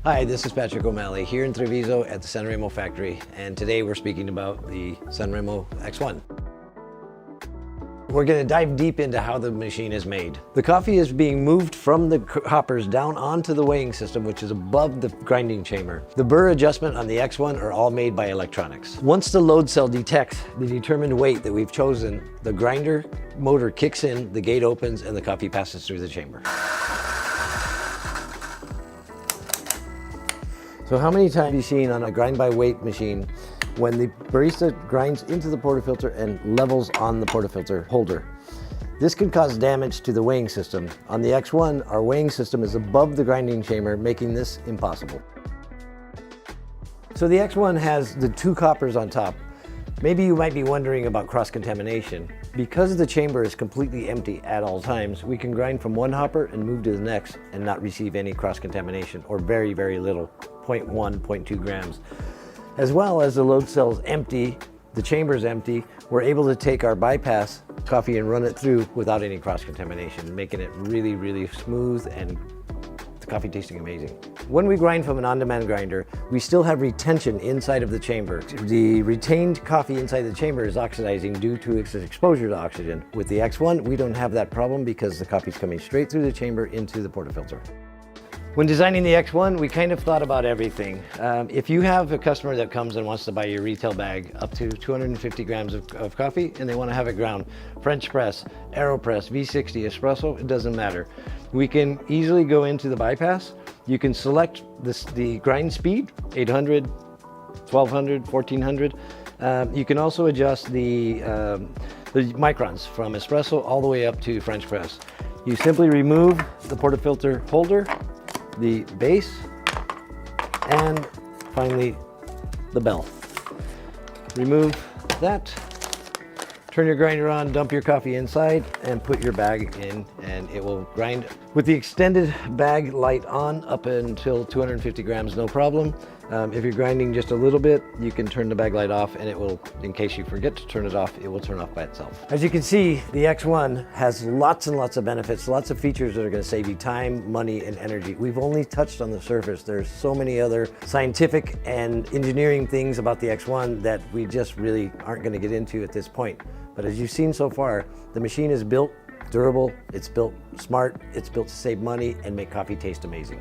Hi, this is Patrick O'Malley here in Treviso at the Sanremo factory, and today we're speaking about the Sanremo X-One. We're going to dive deep into how the machine is made. The coffee is being moved from the hoppers down onto the weighing system, which is above the grinding chamber. The burr adjustment on the X-One are all made by electronics. Once the load cell detects the determined weight that we've chosen, the grinder motor kicks in, the gate opens, and the coffee passes through the chamber. So how many times have you seen on a grind by weight machine when the barista grinds into the portafilter and levels on the portafilter holder? This can cause damage to the weighing system. On the X-One, our weighing system is above the grinding chamber, making this impossible. So the X-One has the two coppers on top. Maybe you might be wondering about cross-contamination. Because the chamber is completely empty at all times, we can grind from one hopper and move to the next and not receive any cross-contamination, or very, very little, 0.1, 0.2 grams. As well as the load cell's empty, the chamber's empty, we're able to take our bypass coffee and run it through without any cross-contamination, making it really, really smooth and the coffee tasting amazing. When we grind from an on-demand grinder, we still have retention inside of the chamber. The retained coffee inside the chamber is oxidizing due to its exposure to oxygen. With the X-One, we don't have that problem because the coffee is coming straight through the chamber into the portafilter. When designing the X-One, we kind of thought about everything. If you have a customer that comes and wants to buy your retail bag up to 250 grams of coffee and they want to have it ground, French press, AeroPress, V60, espresso, it doesn't matter. We can easily go into the bypass. You can select the grind speed, 800, 1200, 1400. You can also adjust the microns from espresso all the way up to French press. You simply remove the portafilter holder, the base, and finally the bell. Remove that, turn your grinder on, dump your coffee inside, and put your bag in, and it will grind. With the extended bag light on up until 250 grams, no problem. If you're grinding just a little bit, you can turn the bag light off and it will, in case you forget to turn it off, it will turn off by itself. As you can see, the X-One has lots and lots of benefits, lots of features that are going to save you time, money, and energy. We've only touched on the surface. There's so many other scientific and engineering things about the X-One that we just really aren't going to get into at this point. But as you've seen so far, the machine is built durable, it's built smart, it's built to save money and make coffee taste amazing.